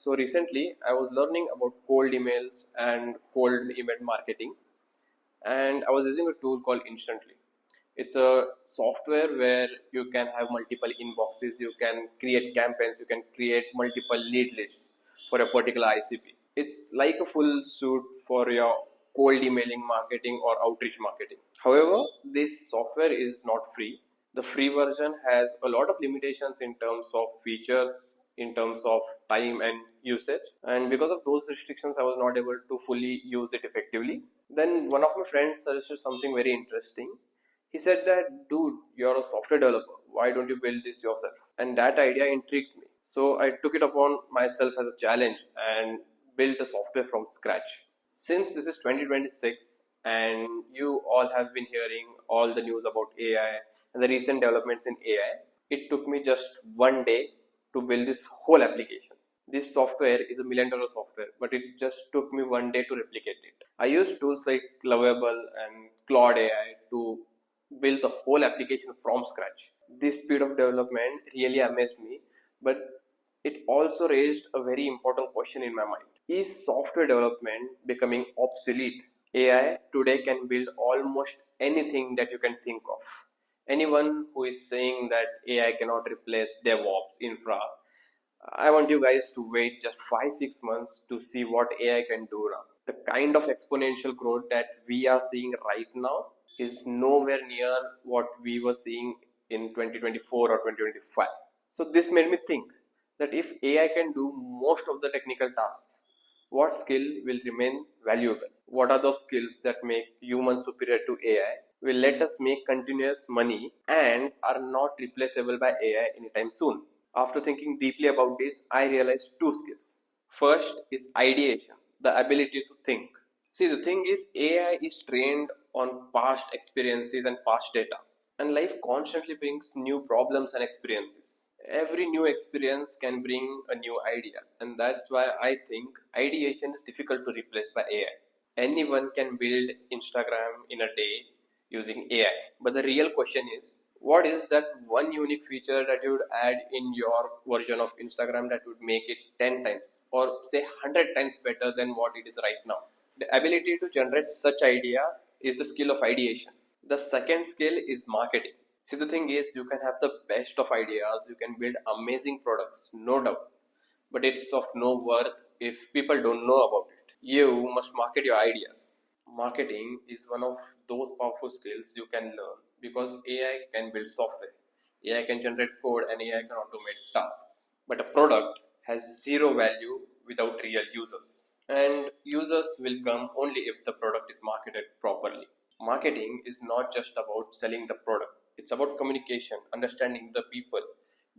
So recently I was learning about cold emails and cold email marketing, and I was using a tool called Instantly. It's a software where you can have multiple inboxes, you can create campaigns, you can create multiple lead lists for a particular ICP. It's like a full suite for your cold emailing marketing or outreach marketing. However, this software is not free. The free version has a lot of limitations in terms of features, in terms of time and usage, and because of those restrictions I was not able to fully use it effectively. Then one of my friends suggested something very interesting. He said that, dude, you're a software developer, why don't you build this yourself? And that idea intrigued me, so I took it upon myself as a challenge and built a software from scratch. Since this is 2026 and you all have been hearing all the news about AI and the recent developments in AI, it took me just one day to build this whole application. This software is $1 million software, but it just took me one day to replicate it. I used tools like Lovable and Claude AI to build the whole application from scratch. This speed of development really amazed me, but it also raised a very important question in my mind. Is software development becoming obsolete? AI today can build almost anything that you can think of. Anyone who is saying that AI cannot replace DevOps, infra, I want you guys to wait just 5 6 months to see what AI can do now. The kind of exponential growth that we are seeing right now is nowhere near what we were seeing in 2024 or 2025. So, this made me think that if AI can do most of the technical tasks, what skill will remain valuable? What are those skills that make humans superior to AI, will let us make continuous money, and are not replaceable by AI anytime soon? After thinking deeply about this, I realized two skills. First is ideation, the ability to think. See, the thing is, AI is trained on past experiences and past data, and life constantly brings new problems and experiences. Every new experience can bring a new idea, and that's why I think ideation is difficult to replace by AI. Anyone can build Instagram in a day using AI, but the real question is, what is that one unique feature that you would add in your version of Instagram that would make it 10 times or say 100 times better than what it is right now? The ability to generate such idea is the skill of ideation. The second skill is marketing. See, the thing is, you can have the best of ideas, you can build amazing products, no doubt, but it's of no worth if people don't know about it. You must market your ideas. Marketing is one of those powerful skills you can learn because AI can build software, AI can generate code, and AI can automate tasks. But a product has zero value without real users. And users will come only if the product is marketed properly. Marketing is not just about selling the product, it's about communication, understanding the people,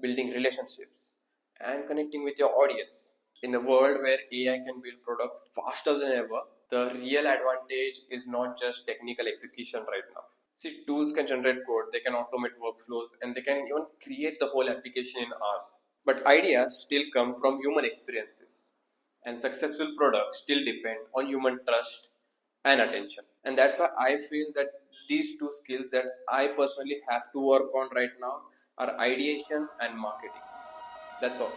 building relationships, and connecting with your audience. In a world where AI can build products faster than ever, the real advantage is not just technical execution right now. See, tools can generate code, they can automate workflows, and they can even create the whole application in hours. But ideas still come from human experiences, and successful products still depend on human trust and attention. And that's why I feel that these two skills that I personally have to work on right now are ideation and marketing. That's all.